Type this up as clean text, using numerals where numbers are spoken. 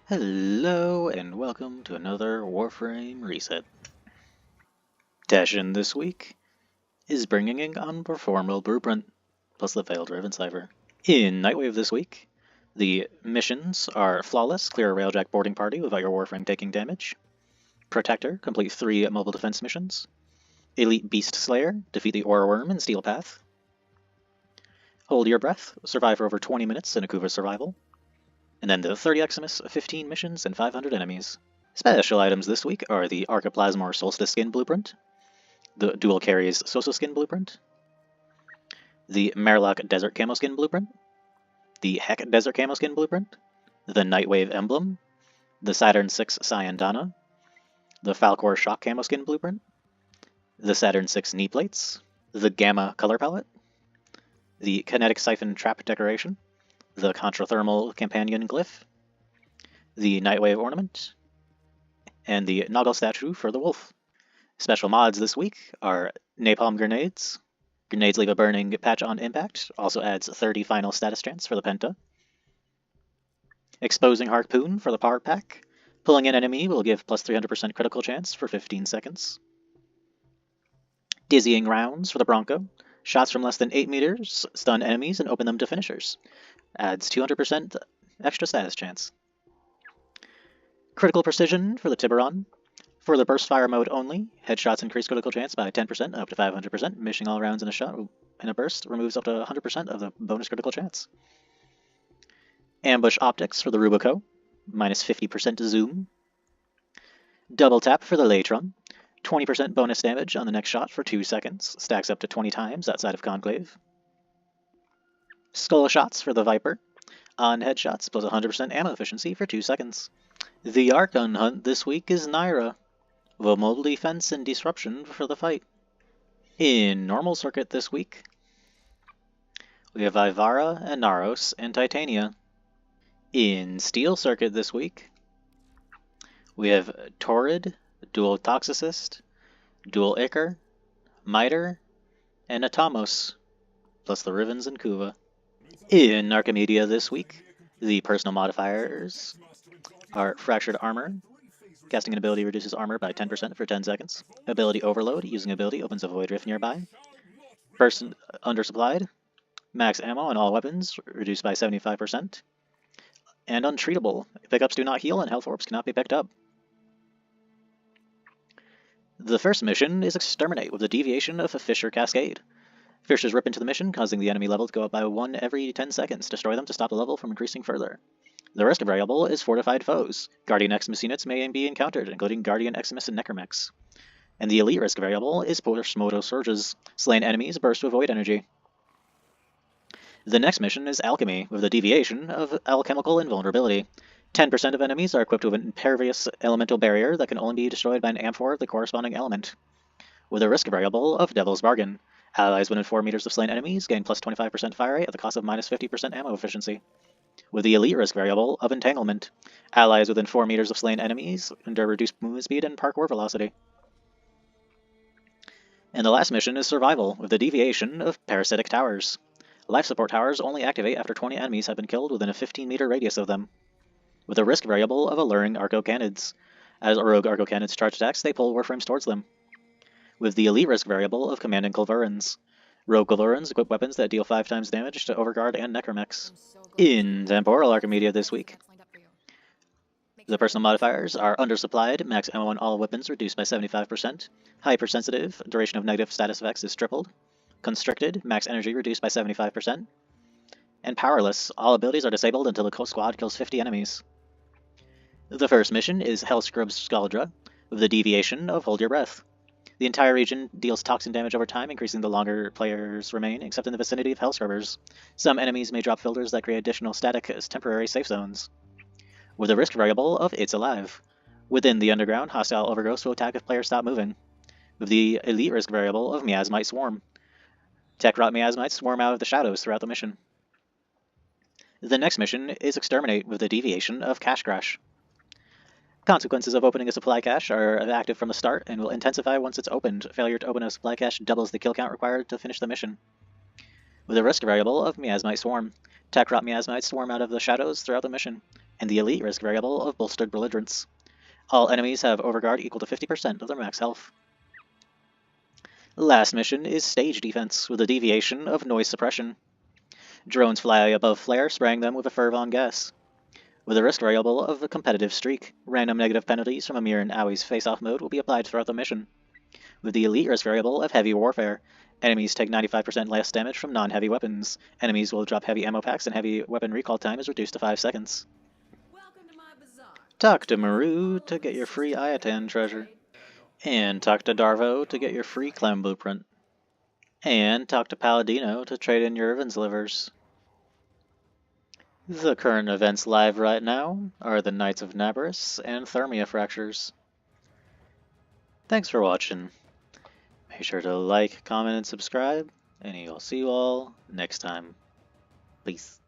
Hello and welcome to another Warframe Reset. Tashin this week is bringing in Unperformable Blueprint, plus the Failed Riven Cipher. In Nightwave this week, the missions are Flawless, clear a Railjack boarding party without your Warframe taking damage. Protector, complete 3 mobile defense missions. Elite Beast Slayer, defeat the Aura Worm in Steel Path. Hold Your Breath, survive for over 20 minutes in Akuva Survival. And then the 30 Eximus, 15 missions, and 500 enemies. Special items this week are the Archiplasmor Solstice Skin Blueprint, the Dual Carries Soso Skin Blueprint, the Merlock Desert Camo Skin Blueprint, the Heck Desert Camo Skin Blueprint, the Nightwave Emblem, the Saturn 6 Cyandana, the Falcor Shock Camo Skin Blueprint, the Saturn 6 Knee Plates, the Gamma Color Palette, the Kinetic Siphon Trap Decoration, the Contrathermal Companion Glyph, the Nightwave Ornament, and the Noggle Statue for the Wolf. Special mods this week are Napalm Grenades. Grenades leave a burning patch on impact, also adds 30 final status chance for the Penta. Exposing Harpoon for the Power Pack. Pulling an enemy will give plus 300% critical chance for 15 seconds. Dizzying Rounds for the Bronco. Shots from less than 8 meters stun enemies and open them to finishers. Adds 200% extra status chance. Critical Precision for the Tiburon. For the Burst Fire mode only, headshots increase critical chance by 10% up to 500%. Missing all rounds in a shot in a burst removes up to 100% of the bonus critical chance. Ambush Optics for the Rubico, minus 50% zoom. Double Tap for the Latron, 20% bonus damage on the next shot for 2 seconds, stacks up to 20 times outside of Conclave. Skull Shots for the Viper, on headshots plus 100% ammo efficiency for 2 seconds. The Archon Hunt this week is Naira, with mobile defense and disruption for the fight. In Normal Circuit this week, we have Ivara and Naros and Titania. In Steel Circuit this week, we have Torrid, Dual Toxicist, Dual Ichor, Miter, and Atomos, plus the Rivens and Kuva. In Archimedia this week, the personal modifiers are Fractured Armor. Casting an ability reduces armor by 10% for 10 seconds. Ability Overload. Using ability opens a void rift nearby. Burst Undersupplied. Max ammo on all weapons reduced by 75%. And Untreatable. Pickups do not heal and health orbs cannot be picked up. The first mission is Exterminate with the deviation of a Fissure Cascade. Fissures rip into the mission, causing the enemy level to go up by 1 every 10 seconds. Destroy them to stop the level from increasing further. The risk variable is Fortified Foes. Guardian Eximus units may be encountered, including Guardian Eximus and Necromex. And the elite risk variable is Post-Moto Surges. Slain enemies burst with Void Energy. The next mission is Alchemy, with the deviation of Alchemical Invulnerability. 10% of enemies are equipped with an impervious elemental barrier that can only be destroyed by an Amphor of the corresponding element. With a risk variable of Devil's Bargain. Allies within 4 meters of slain enemies gain plus 25% fire rate at the cost of minus 50% ammo efficiency. With the elite risk variable of Entanglement. Allies within 4 meters of slain enemies endure reduced movement speed and parkour velocity. And the last mission is Survival, with the deviation of Parasitic Towers. Life support towers only activate after 20 enemies have been killed within a 15-meter radius of them. With a risk variable of Alluring Arco-Canids. As rogue Arco-Canids charge attacks, they pull Warframes towards them. With the elite risk variable of Commanding Culverins. Rogue Culverins equip weapons that deal 5 times damage to Overguard and Necromex. In Temporal Archimedia this week, the personal modifiers are Undersupplied, max ammo on all weapons reduced by 75%, Hypersensitive, duration of negative status effects is tripled, Constricted, max energy reduced by 75%, and Powerless, all abilities are disabled until the squad kills 50 enemies. The first mission is Hellscrub's Scaldra, with the deviation of Hold Your Breath. The entire region deals toxin damage over time, increasing the longer players remain, except in the vicinity of Hellscrubbers. Some enemies may drop filters that create additional static as temporary safe zones. With a risk variable of It's Alive. Within the underground, hostile overgrowths will attack if players stop moving. With the elite risk variable of Miasmite Swarm. Tech-rot miasmites swarm out of the shadows throughout the mission. The next mission is Exterminate with the deviation of Cache Crash. Consequences of opening a supply cache are active from the start and will intensify once it's opened. Failure to open a supply cache doubles the kill count required to finish the mission. With a risk variable of Miasmite Swarm. Tech-rot miasmites swarm out of the shadows throughout the mission. and the elite risk variable of bolstered belligerence. All enemies have overguard equal to 50% of their max health. Last mission is stage defense, with a deviation of noise suppression. Drones fly above flare, spraying them with a fervon gas. With a risk variable of a competitive streak, random negative penalties from Amir and Aui's face-off mode will be applied throughout the mission. With the elite risk variable of heavy warfare, enemies take 95% less damage from non-heavy weapons. Enemies will drop heavy ammo packs, and heavy weapon recall time is reduced to 5 seconds. Talk to Maru to get your free Ayatan treasure. And talk to Darvo to get your free Clem blueprint. And talk to Paladino to trade in your Irvin's livers. The current events live right now are the Knights of Nabarus and Thermia Fractures. Thanks for watching. Make sure to like, comment, and subscribe, and I'll see you all next time. Peace.